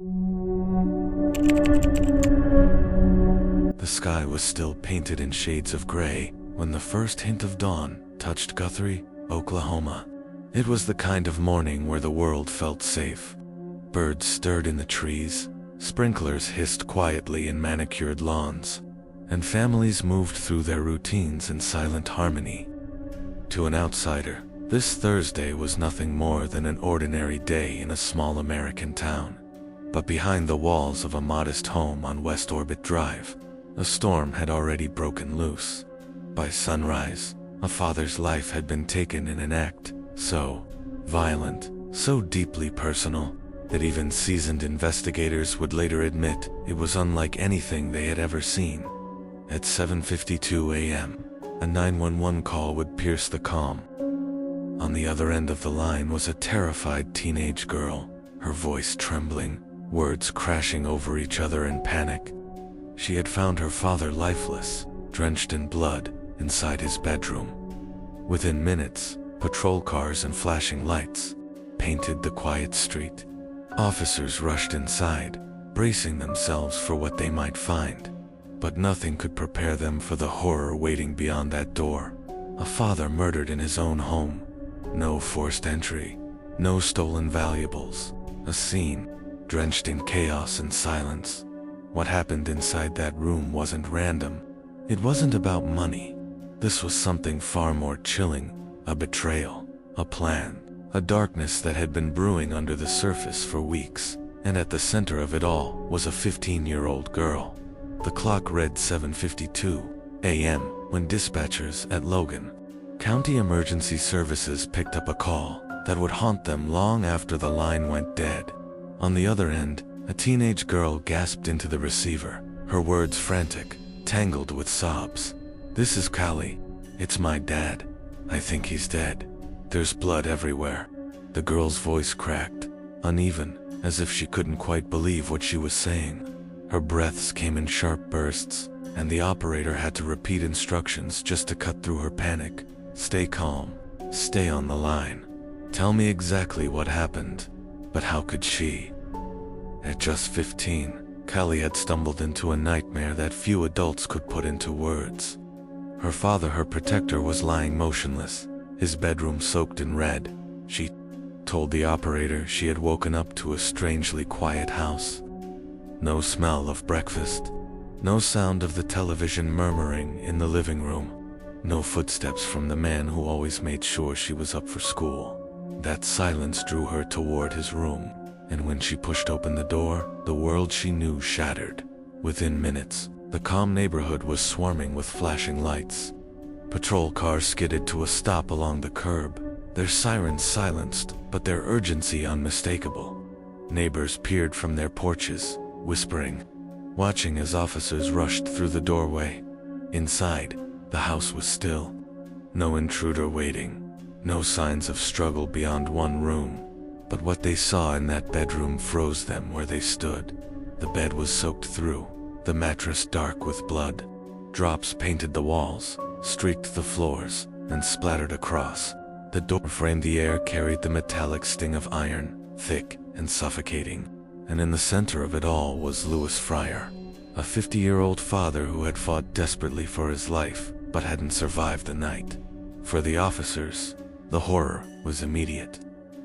The sky was still painted in shades of gray when the first hint of dawn touched Guthrie, Oklahoma. It was the kind of morning where the world felt safe. Birds stirred in the trees, sprinklers hissed quietly in manicured lawns, and families moved through their routines in silent harmony. To an outsider, this Thursday was nothing more than an ordinary day in a small American town. But behind the walls of a modest home on West Orbit Drive, a storm had already broken loose. By sunrise, a father's life had been taken in an act so violent, so deeply personal, that even seasoned investigators would later admit it was unlike anything they had ever seen. At 7:52 a.m., a 911 call would pierce the calm. On the other end of the line was a terrified teenage girl, her voice trembling, words crashing over each other in panic. She had found her father lifeless, drenched in blood, inside his bedroom. Within minutes, patrol cars and flashing lights painted the quiet street. Officers rushed inside, bracing themselves for what they might find. But nothing could prepare them for the horror waiting beyond that door. A father murdered in his own home. No forced entry, no stolen valuables. A scene drenched in chaos and silence. What happened inside that room wasn't random. It wasn't about money. This was something far more chilling, a betrayal, a plan, a darkness that had been brewing under the surface for weeks, and at the center of it all was a 15-year-old girl. The clock read 7:52 a.m. when dispatchers at Logan County Emergency Services picked up a call that would haunt them long after the line went dead. On the other end, a teenage girl gasped into the receiver, her words frantic, tangled with sobs. "This is Callie. It's my dad. I think he's dead. There's blood everywhere." The girl's voice cracked, uneven, as if she couldn't quite believe what she was saying. Her breaths came in sharp bursts, and the operator had to repeat instructions just to cut through her panic. "Stay calm. Stay on the line. Tell me exactly what happened." But how could she? At just 15, Callie had stumbled into a nightmare that few adults could put into words. Her father, her protector, was lying motionless, his bedroom soaked in red. She told the operator she had woken up to a strangely quiet house. No smell of breakfast, no sound of the television murmuring in the living room, no footsteps from the man who always made sure she was up for school. That silence drew her toward his room, and when she pushed open the door, the world she knew shattered. Within minutes, the calm neighborhood was swarming with flashing lights. Patrol cars skidded to a stop along the curb, their sirens silenced, but their urgency unmistakable. Neighbors peered from their porches, whispering, watching as officers rushed through the doorway. Inside, the house was still. No intruder waiting, no signs of struggle beyond one room. But what they saw in that bedroom froze them where they stood. The bed was soaked through, the mattress dark with blood. Drops painted the walls, streaked the floors, and splattered across. The door frame the air carried the metallic sting of iron, thick and suffocating. And in the center of it all was Louis Fryer, a 50-year-old father who had fought desperately for his life, but hadn't survived the night. For the officers, the horror was immediate.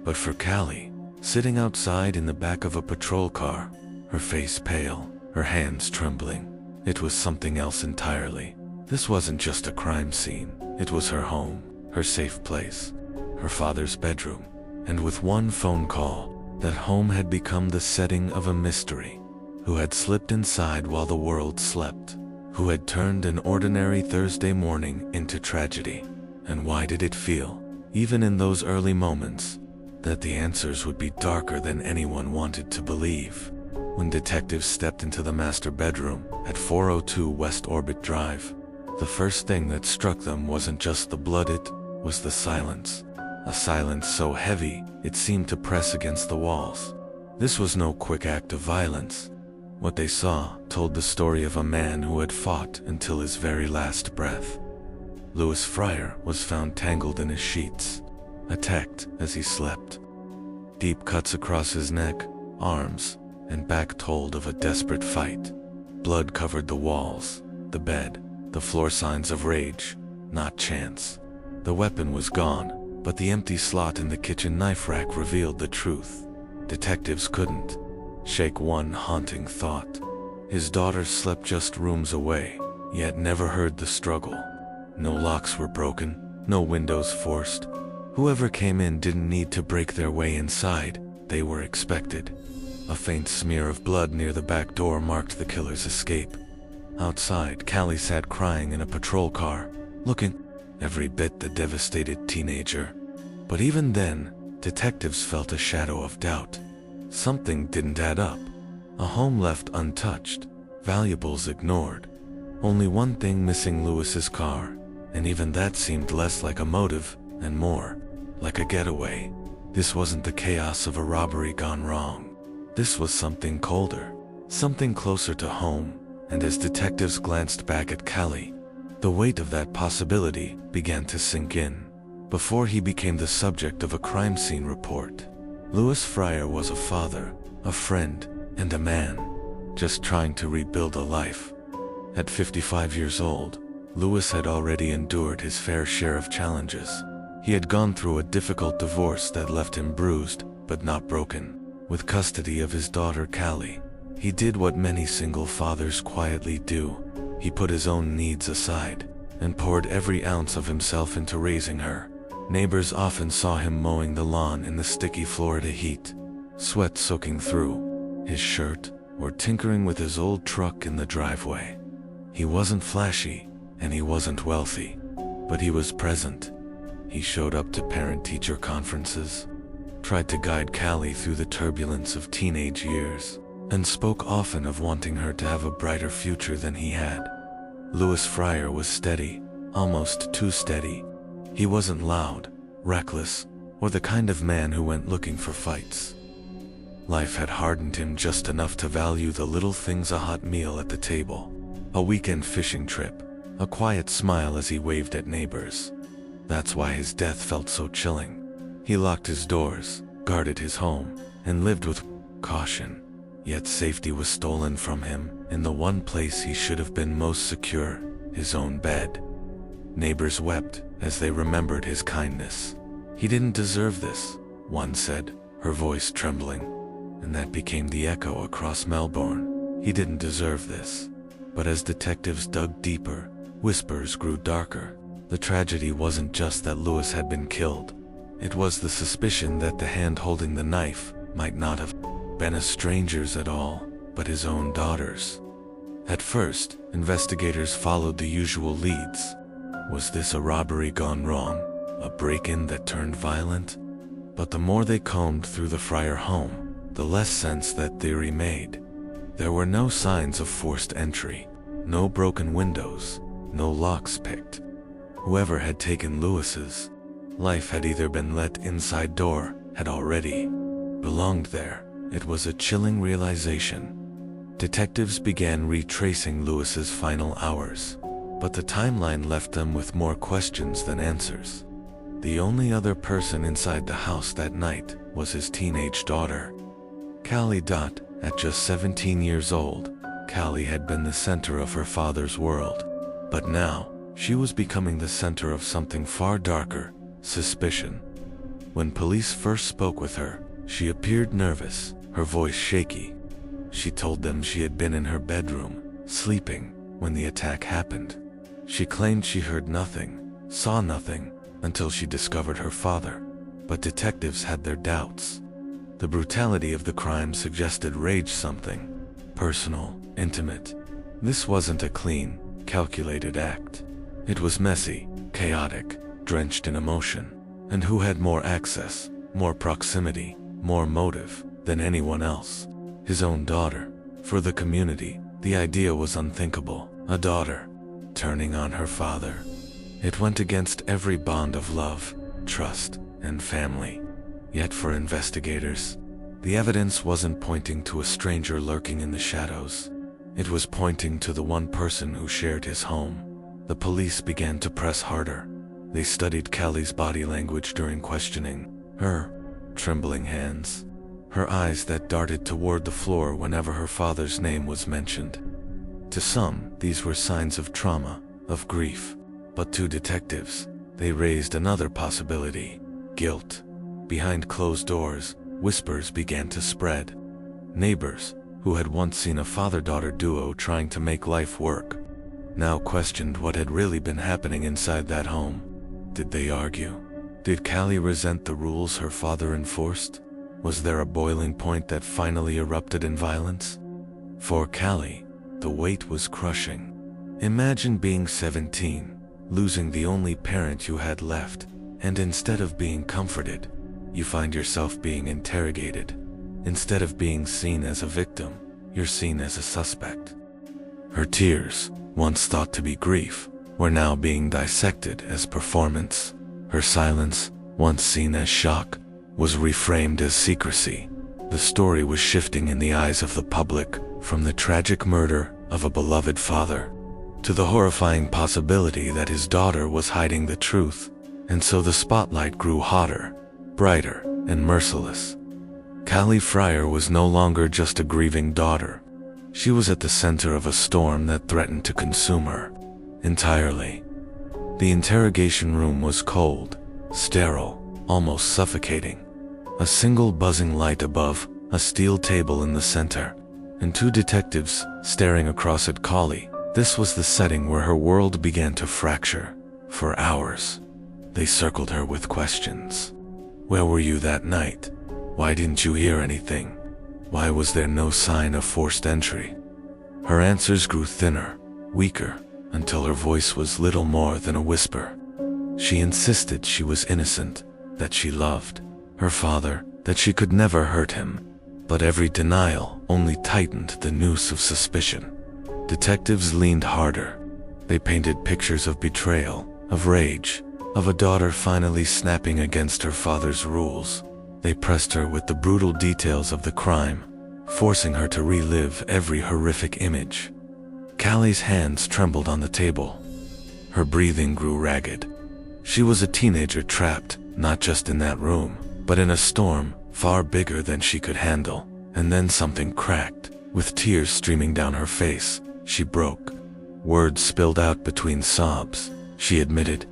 But for Callie, sitting outside in the back of a patrol car, her face pale, her hands trembling, it was something else entirely. This wasn't just a crime scene. It was her home, her safe place, her father's bedroom. And with one phone call, that home had become the setting of a mystery. Who had slipped inside while the world slept? Who had turned an ordinary Thursday morning into tragedy? And why did it feel, even in those early moments, that the answers would be darker than anyone wanted to believe? When detectives stepped into the master bedroom at 402 West Orbit Drive, the first thing that struck them wasn't just the blood, it was the silence. A silence so heavy, it seemed to press against the walls. This was no quick act of violence. What they saw told the story of a man who had fought until his very last breath. Louis Fryer was found tangled in his sheets, attacked as he slept. Deep cuts across his neck, arms, and back told of a desperate fight. Blood covered the walls, the bed, the floor, signs of rage, not chance. The weapon was gone, but the empty slot in the kitchen knife rack revealed the truth. Detectives couldn't shake one haunting thought. His daughter slept just rooms away, yet never heard the struggle. No locks were broken, no windows forced. Whoever came in didn't need to break their way inside, they were expected. A faint smear of blood near the back door marked the killer's escape. Outside, Callie sat crying in a patrol car, looking every bit the devastated teenager. But even then, detectives felt a shadow of doubt. Something didn't add up. A home left untouched, valuables ignored. Only one thing missing: Lewis's car, and even that seemed less like a motive and more like a getaway. This wasn't the chaos of a robbery gone wrong. This was something colder, something closer to home, and as detectives glanced back at Callie, the weight of that possibility began to sink in. Before he became the subject of a crime scene report, Louis Fryer was a father, a friend, and a man, just trying to rebuild a life. At 55 years old, Louis had already endured his fair share of challenges. He had gone through a difficult divorce that left him bruised, but not broken. With custody of his daughter Callie, he did what many single fathers quietly do. He put his own needs aside and poured every ounce of himself into raising her. Neighbors often saw him mowing the lawn in the sticky Florida heat, sweat soaking through his shirt, or tinkering with his old truck in the driveway. He wasn't flashy, and he wasn't wealthy, but he was present. He showed up to parent-teacher conferences, tried to guide Callie through the turbulence of teenage years, and spoke often of wanting her to have a brighter future than he had. Louis Fryer was steady, almost too steady. He wasn't loud, reckless, or the kind of man who went looking for fights. Life had hardened him just enough to value the little things: a hot meal at the table, a weekend fishing trip, a quiet smile as he waved at neighbors. That's why his death felt so chilling. He locked his doors, guarded his home, and lived with caution. Yet safety was stolen from him in the one place he should have been most secure, his own bed. Neighbors wept as they remembered his kindness. "He didn't deserve this," one said, her voice trembling, and that became the echo across Melbourne. He didn't deserve this. But as detectives dug deeper, whispers grew darker. The tragedy wasn't just that Louis had been killed. It was the suspicion that the hand holding the knife might not have been a stranger's at all, but his own daughter's. At first, investigators followed the usual leads. Was this a robbery gone wrong? A break-in that turned violent? But the more they combed through the Fryer home, the less sense that theory made. There were no signs of forced entry, no broken windows, no locks picked. Whoever had taken Louis's life had either been let inside or had already belonged there. It was a chilling realization. Detectives began retracing Louis's final hours, but the timeline left them with more questions than answers. The only other person inside the house that night was his teenage daughter, Callie. At just 17 years old, Callie had been the center of her father's world, but now she was becoming the center of something far darker: suspicion. When police first spoke with her, she appeared nervous, her voice shaky. She told them she had been in her bedroom, sleeping, when the attack happened. She claimed she heard nothing, saw nothing, until she discovered her father. But detectives had their doubts. The brutality of the crime suggested rage, something personal, intimate. This wasn't a clean, calculated act. It was messy, chaotic, drenched in emotion. And who had more access, more proximity, more motive than anyone else? His own daughter. For the community, the idea was unthinkable. A daughter turning on her father. It went against every bond of love, trust, and family. Yet for investigators, the evidence wasn't pointing to a stranger lurking in the shadows. It was pointing to the one person who shared his home. The police began to press harder. They studied Callie's body language during questioning. Her trembling hands, her eyes that darted toward the floor whenever her father's name was mentioned. To some, these were signs of trauma, of grief, but to detectives, they raised another possibility: guilt. Behind closed doors, whispers began to spread. Neighbors, who had once seen a father-daughter duo trying to make life work, now questioned what had really been happening inside that home. Did they argue? Did Callie resent the rules her father enforced? Was there a boiling point that finally erupted in violence? For Callie, the weight was crushing. Imagine being 17, losing the only parent you had left, and instead of being comforted, you find yourself being interrogated. Instead of being seen as a victim, you're seen as a suspect. Her tears, once thought to be grief, were now being dissected as performance. Her silence, once seen as shock, was reframed as secrecy. The story was shifting in the eyes of the public, from the tragic murder of a beloved father to the horrifying possibility that his daughter was hiding the truth. And so the spotlight grew hotter, brighter, and merciless. Callie Fryer was no longer just a grieving daughter. She was at the center of a storm that threatened to consume her entirely. The interrogation room was cold, sterile, almost suffocating. A single buzzing light above, a steel table in the center, and two detectives staring across at Callie. This was the setting where her world began to fracture. For hours, they circled her with questions. Where were you that night? Why didn't you hear anything? Why was there no sign of forced entry? Her answers grew thinner, weaker, until her voice was little more than a whisper. She insisted she was innocent, that she loved her father, that she could never hurt him. But every denial only tightened the noose of suspicion. Detectives leaned harder. They painted pictures of betrayal, of rage, of a daughter finally snapping against her father's rules. They pressed her with the brutal details of the crime, forcing her to relive every horrific image. Callie's hands trembled on the table. Her breathing grew ragged. She was a teenager trapped, not just in that room, but in a storm far bigger than she could handle. And then something cracked. With tears streaming down her face, she broke. Words spilled out between sobs. She admitted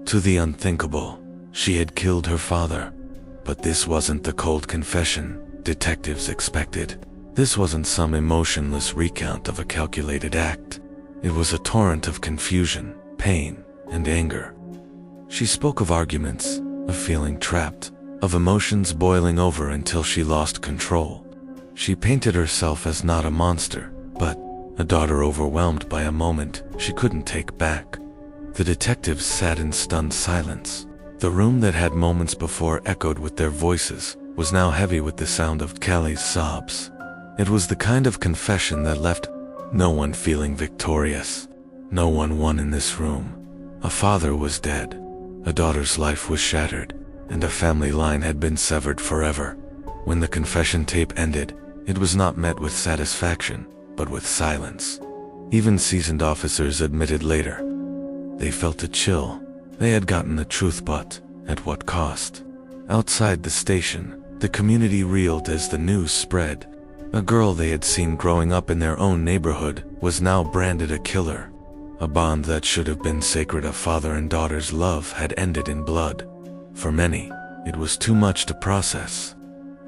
to the unthinkable. She had killed her father. But this wasn't the cold confession detectives expected. This wasn't some emotionless recount of a calculated act. It was a torrent of confusion, pain, and anger. She spoke of arguments, of feeling trapped, of emotions boiling over until she lost control. She painted herself as not a monster, but a daughter overwhelmed by a moment she couldn't take back. The detectives sat in stunned silence. The room that had moments before echoed with their voices was now heavy with the sound of Callie's sobs. It was the kind of confession that left no one feeling victorious. No one won in this room. A father was dead, a daughter's life was shattered, and a family line had been severed forever. When the confession tape ended, it was not met with satisfaction, but with silence. Even seasoned officers admitted later. They felt a chill. They had gotten the truth, but at what cost? Outside the station, the community reeled as the news spread. A girl they had seen growing up in their own neighborhood was now branded a killer. A bond that should have been sacred of father and daughter's love had ended in blood. For many, it was too much to process.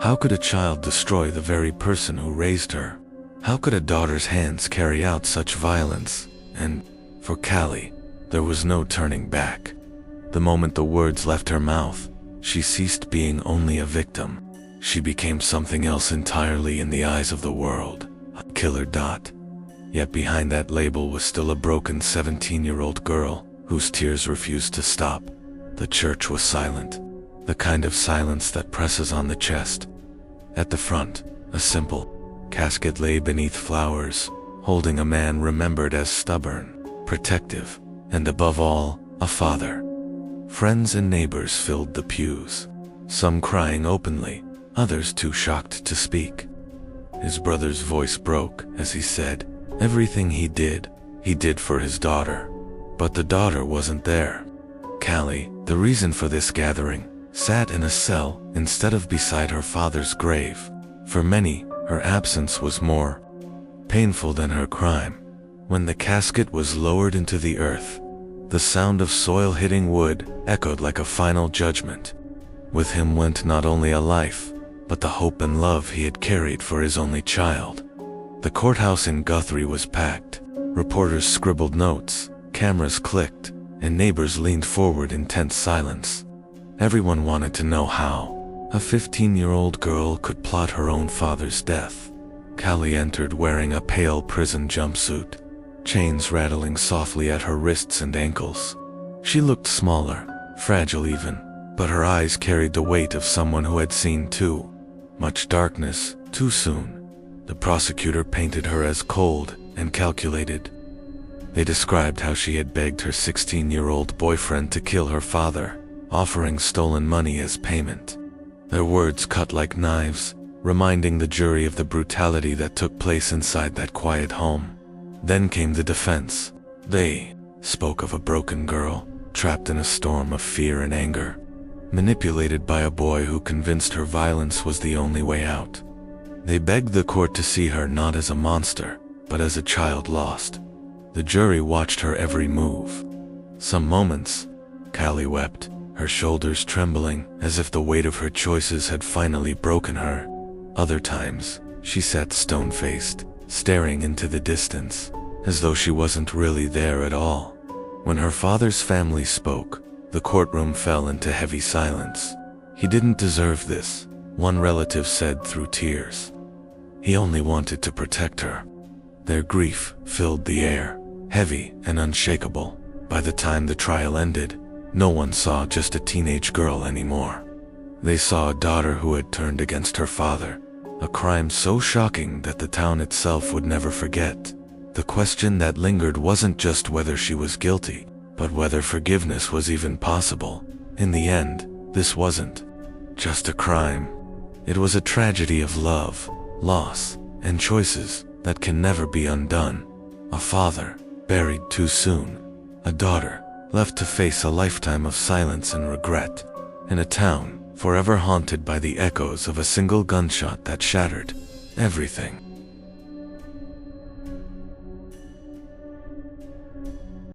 How could a child destroy the very person who raised her? How could a daughter's hands carry out such violence? And for Callie, there was no turning back. The moment the words left her mouth, she ceased being only a victim. She became something else entirely in the eyes of the world. A killer. Yet behind that label was still a broken 17-year-old girl whose tears refused to stop. The church was silent, the kind of silence that presses on the chest. At the front, a simple casket lay beneath flowers, holding a man remembered as stubborn, protective, and above all, a father. Friends and neighbors filled the pews, some crying openly, others too shocked to speak. His brother's voice broke as he said, everything he did for his daughter. But the daughter wasn't there. Callie, the reason for this gathering, sat in a cell instead of beside her father's grave. For many, her absence was more painful than her crime. When the casket was lowered into the earth, the sound of soil hitting wood echoed like a final judgment. With him went not only a life, but the hope and love he had carried for his only child. The courthouse in Guthrie was packed. Reporters scribbled notes, cameras clicked, and neighbors leaned forward in tense silence. Everyone wanted to know how a 15-year-old girl could plot her own father's death. Callie entered wearing a pale prison jumpsuit, chains rattling softly at her wrists and ankles. She looked smaller, fragile even, but her eyes carried the weight of someone who had seen too much darkness, too soon. The prosecutor painted her as cold and calculated. They described how she had begged her 16-year-old boyfriend to kill her father, offering stolen money as payment. Their words cut like knives, reminding the jury of the brutality that took place inside that quiet home. Then came the defense. They spoke of a broken girl, trapped in a storm of fear and anger, manipulated by a boy who convinced her violence was the only way out. They begged the court to see her not as a monster, but as a child lost. The jury watched her every move. Some moments, Callie wept, her shoulders trembling as if the weight of her choices had finally broken her. Other times, she sat stone-faced, staring into the distance, as though she wasn't really there at all. When her father's family spoke, the courtroom fell into heavy silence. He didn't deserve this, one relative said through tears. He only wanted to protect her. Their grief filled the air, heavy and unshakable. By the time the trial ended, no one saw just a teenage girl anymore. They saw a daughter who had turned against her father, a crime so shocking that the town itself would never forget. The question that lingered wasn't just whether she was guilty, but whether forgiveness was even possible. In the end, this wasn't just a crime. It was a tragedy of love, loss, and choices that can never be undone. A father buried too soon, a daughter left to face a lifetime of silence and regret, in a town forever haunted by the echoes of a single gunshot that shattered everything.